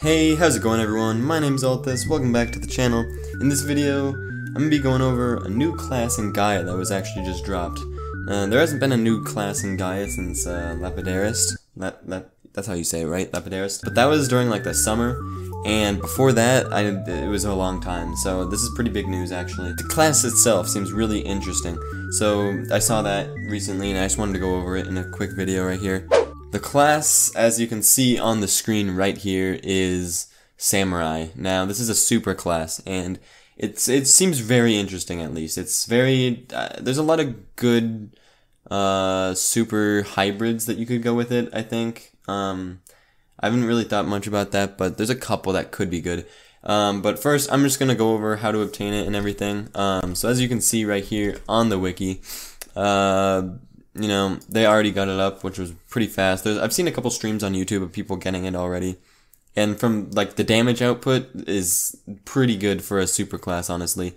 Hey, how's it going everyone? My name's Altus, welcome back to the channel. In this video, I'm going to be going over a new class in Gaia that was actually just dropped. There hasn't been a new class in Gaia since Lapidarist. That's how you say it, right? Lapidarist? But that was during like the summer, and before that, it was a long time, so this is pretty big news actually. The class itself seems really interesting, so I saw that recently and I just wanted to go over it in a quick video right here. The class, as you can see on the screen right here, is Samurai. Now, this is a super class, and it seems very interesting at least. It's very, there's a lot of good super hybrids that you could go with it, I think. I haven't really thought much about that, but there's a couple that could be good. But first, I'm just going to go over how to obtain it and everything. So as you can see right here on the wiki, you know, they already got it up, which was pretty fast. I've seen a couple streams on YouTube of people getting it already. And from, like, the damage output is pretty good for a super class, honestly.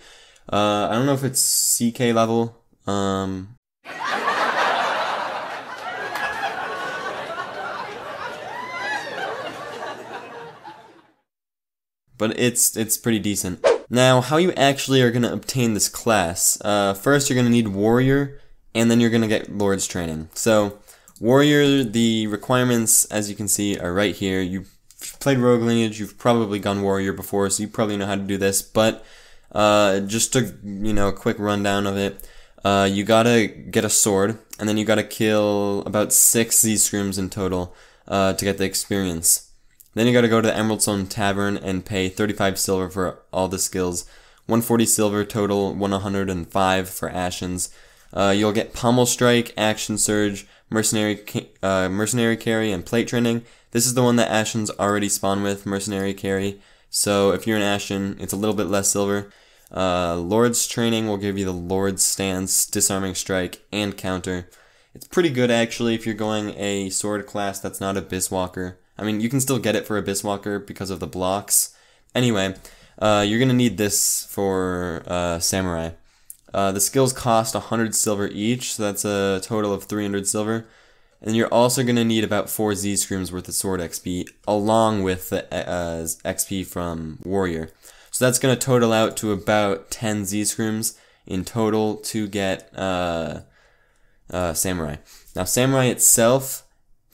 I don't know if it's CK level. But it's pretty decent. Now, how you actually are going to obtain this class. First, you're going to need Warrior, and then you're going to get Lord's Training. So, Warrior, the requirements, as you can see, are right here. You've played Rogue Lineage, you've probably gone Warrior before, so you probably know how to do this, but just a, a quick rundown of it. You gotta get a sword, and then you gotta kill about 6 Z-Screams in total to get the experience. Then you gotta go to the Emerald Stone Tavern and pay 35 silver for all the skills, 140 silver total, 105 for Ashen's. You'll get Pommel Strike, Action Surge, Mercenary Carry, and Plate Training. This is the one that Ashen's already spawned with, Mercenary Carry. So if you're an Ashen, it's a little bit less silver. Lord's Training will give you the Lord's Stance, Disarming Strike, and Counter. It's pretty good actually if you're going a sword class that's not Abyss Walker. I mean, you can still get it for Abyss Walker because of the blocks. Anyway, you're gonna need this for Samurai. The skills cost 100 silver each, so that's a total of 300 silver. And you're also going to need about 4 Z-Screams worth of sword XP, along with the XP from Warrior. So that's going to total out to about 10 Z-Screams in total to get Samurai. Now, Samurai itself,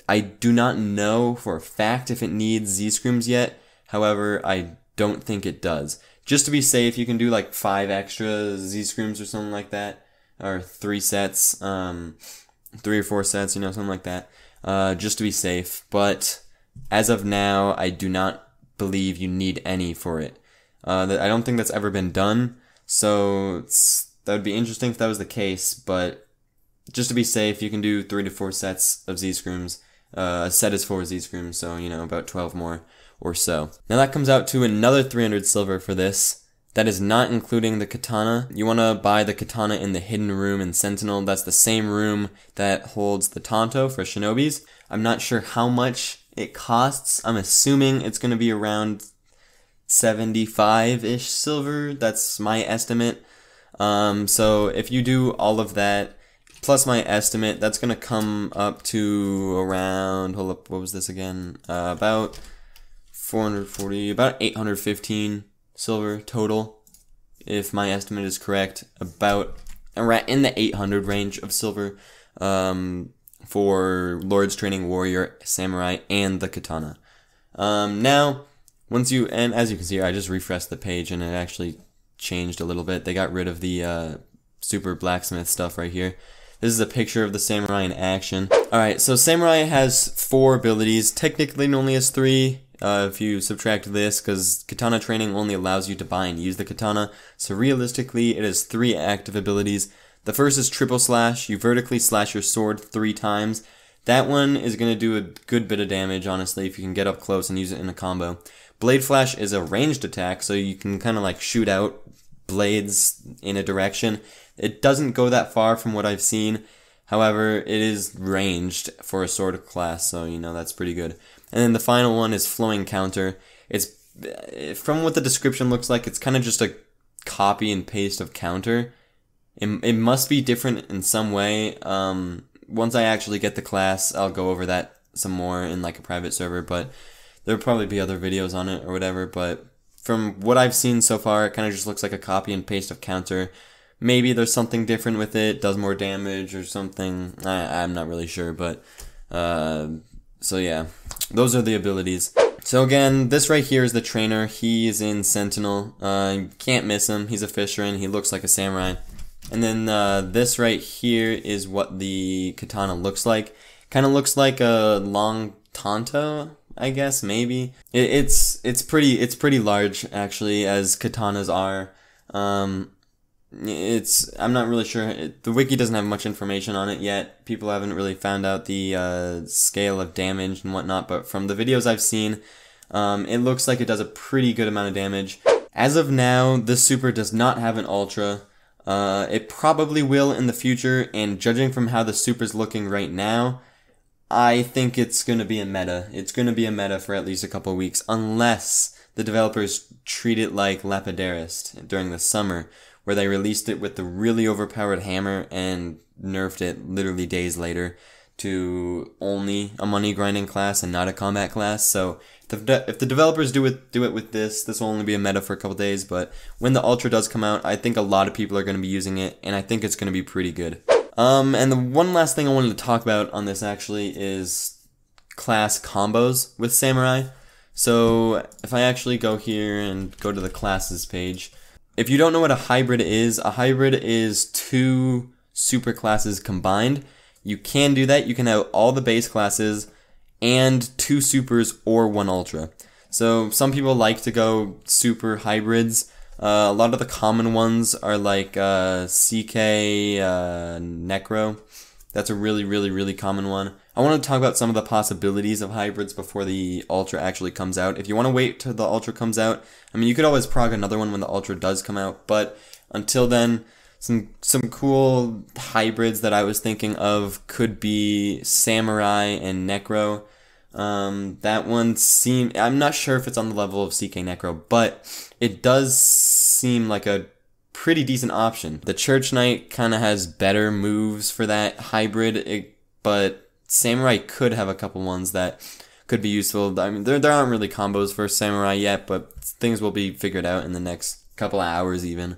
I do not know for a fact if it needs Z-Screams yet. However, I don't think it does. Just to be safe, you can do like 5 extra Z-Screams or something like that. Or 3 sets, 3 or 4 sets, something like that. Just to be safe. But as of now, I do not believe you need any for it. I don't think that's ever been done. So that would be interesting if that was the case. But just to be safe, you can do 3 to 4 sets of Z-Screams. A set is 4 Z-Screams, so, about 12 more or so. Now that comes out to another 300 silver for this. That is not including the katana. You want to buy the katana in the hidden room in Sentinel. That's the same room that holds the Tonto for Shinobis. I'm not sure how much it costs. I'm assuming it's going to be around 75-ish silver. That's my estimate. So if you do all of that, plus my estimate, that's going to come up to around, hold up, what was this again? About 440, about 815 silver total, if my estimate is correct. About around in the 800 range of silver for Lord's Training, Warrior, Samurai, and the katana. Now, and as you can see, I just refreshed the page and it actually changed a little bit. They got rid of the super blacksmith stuff right here. This is a picture of the Samurai in action. Alright, so Samurai has 4 abilities. Technically it only has 3. If you subtract this, because katana training only allows you to buy and use the katana, so realistically it has 3 active abilities. The first is triple slash. You vertically slash your sword 3 times. That one is going to do a good bit of damage, honestly, if you can get up close and use it in a combo. Blade flash is a ranged attack, so you can kind of like shoot out blades in a direction. It doesn't go that far from what I've seen. However, it is ranged for a sword class, so that's pretty good. And then the final one is Flowing Counter. It's, from what the description looks like, it's kind of just a copy and paste of Counter. It must be different in some way. Once I actually get the class, I'll go over that some more in like a private server, but There'll probably be other videos on it or whatever, but from what I've seen so far, it kind of just looks like a copy and paste of Counter. Maybe there's something different with it, does more damage or something. I'm not really sure, but so yeah, those are the abilities. So again, this right here is the trainer. He is in Sentinel. You can't miss him. He's a fisherman. He looks like a samurai. And then this right here is what the katana looks like. Kind of looks like a long tanto, I guess, maybe. It's pretty large actually, as katanas are. I'm not really sure. The wiki doesn't have much information on it yet. People haven't really found out the scale of damage and whatnot, but from the videos I've seen, it looks like it does a pretty good amount of damage. As of now, this super does not have an ultra. It probably will in the future, and judging from how the super's looking right now, I think it's going to be a meta. It's going to be a meta for at least a couple weeks, unless the developers treat it like Lapidaris during the summer, where they released it with the really overpowered hammer and nerfed it literally days later to only a money grinding class and not a combat class. So if the developers do it with this will only be a meta for a couple days, but when the Ultra does come out, I think a lot of people are going to be using it, and I think it's going to be pretty good. And the one last thing I wanted to talk about on this actually is class combos with Samurai. So if I actually go here and go to the classes page, if you don't know what a hybrid is two super classes combined. You can do that. You can have all the base classes and two supers or one ultra. So some people like to go super hybrids. A lot of the common ones are like CK Necro. That's a really common one. I want to talk about some of the possibilities of hybrids before the Ultra actually comes out. If you want to wait till the Ultra comes out, I mean, you could always prog another one when the Ultra does come out, but until then, some cool hybrids that I was thinking of could be Samurai and Necro. That one I'm not sure if it's on the level of CK Necro, but it does seem like a pretty decent option. The Church Knight kind of has better moves for that hybrid, but Samurai could have a couple ones that could be useful. I mean, there aren't really combos for Samurai yet, but things will be figured out in the next couple of hours even.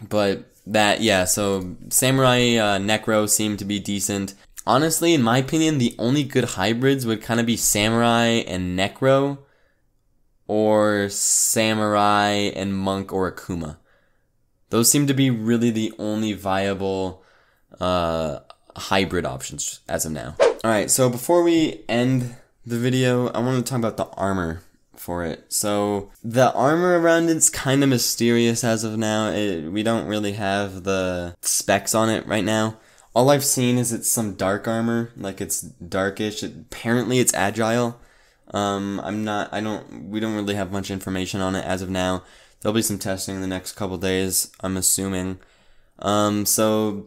But that, yeah, so Samurai Necro seem to be decent. Honestly, in my opinion, the only good hybrids would kind of be Samurai and Necro, or Samurai and Monk or Akuma. Those seem to be really the only viable hybrid options as of now. Alright, so before we end the video, I want to talk about the armor for it. So the armor around it's kind of mysterious as of now. We don't really have the specs on it right now. All I've seen is it's some dark armor, like it's darkish. Apparently it's agile. We don't really have much information on it as of now. There'll be some testing in the next couple days, I'm assuming. So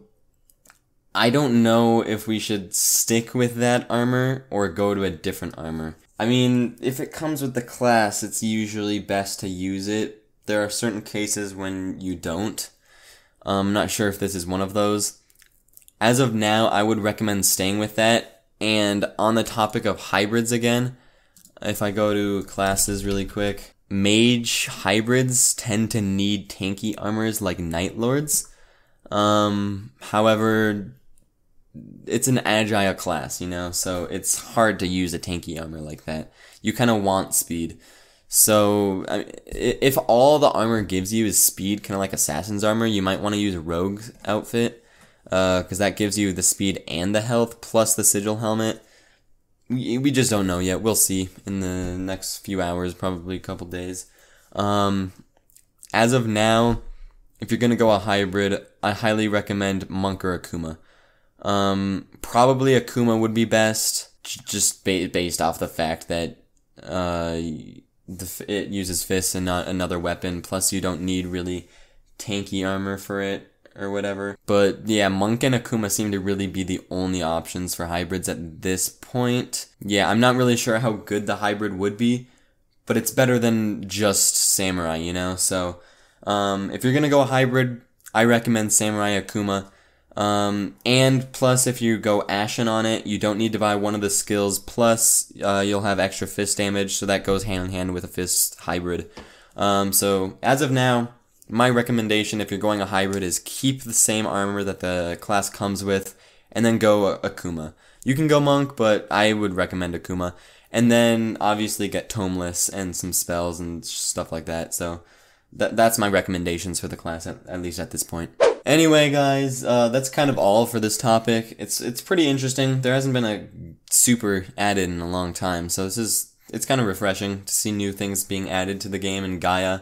I don't know if we should stick with that armor or go to a different armor. I mean, if it comes with the class, it's usually best to use it. There are certain cases when you don't. I'm not sure if this is one of those. As of now, I would recommend staying with that. And on the topic of hybrids again, if I go to classes really quick, mage hybrids tend to need tanky armors like Night Lords. However, it's an agile class, you know, so it's hard to use a tanky armor like that. You kind of want speed. So, I mean, if all the armor gives you is speed, kind of like Assassin's armor, you might want to use a rogue outfit, because that gives you the speed and the health, plus the sigil helmet. We just don't know yet. We'll see in the next few hours, probably a couple days. As of now, if you're going to go a hybrid, I highly recommend Monk or Akuma. Probably Akuma would be best, just based off the fact that it uses fists and not another weapon, plus you don't need really tanky armor for it or whatever. But yeah, Monk and Akuma seem to really be the only options for hybrids at this point. Yeah, I'm not really sure how good the hybrid would be, but it's better than just Samurai, you know? So if you're gonna go a hybrid, I recommend Samurai Akuma. And plus, if you go Ashen on it, you don't need to buy one of the skills, plus you'll have extra fist damage, so that goes hand in hand with a fist hybrid. So as of now, my recommendation if you're going a hybrid is keep the same armor that the class comes with, and then go Akuma. You can go Monk, but I would recommend Akuma. And then obviously get Tomeless and some spells and stuff like that. So that's my recommendations for the class, at least at this point. Anyway, guys, that's kind of all for this topic. It's pretty interesting. There hasn't been a super added in a long time, so it's kind of refreshing to see new things being added to the game in Gaia.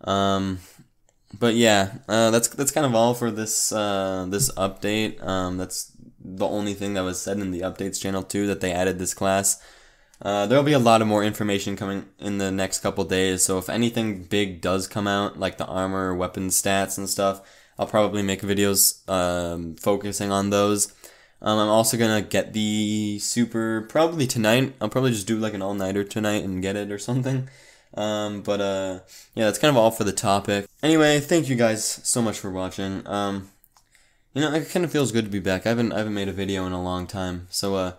But yeah, that's kind of all for this this update. That's the only thing that was said in the updates channel too, that they added this class. There'll be a lot of more information coming in the next couple days, so if anything big does come out, like the armor, weapon stats and stuff, I'll probably make videos focusing on those. I'm also gonna get the super probably tonight. I'll probably just do like an all-nighter tonight and get it or something. Yeah, that's kind of all for the topic. Anyway, thank you guys so much for watching. You know, it kind of feels good to be back. I haven't made a video in a long time, so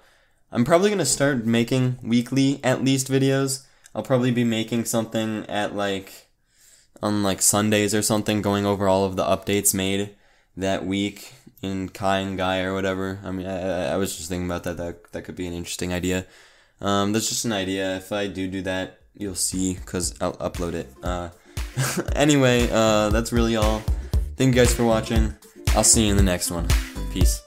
I'm probably gonna start making weekly at least videos. I'll probably be making something at on Sundays or something, going over all of the updates made that week in Kai and Gaia or whatever. I mean, I was just thinking about that could be an interesting idea. That's just an idea. If I do that, you'll see, because I'll upload it. Anyway, that's really all. Thank you guys for watching. I'll see you in the next one. Peace.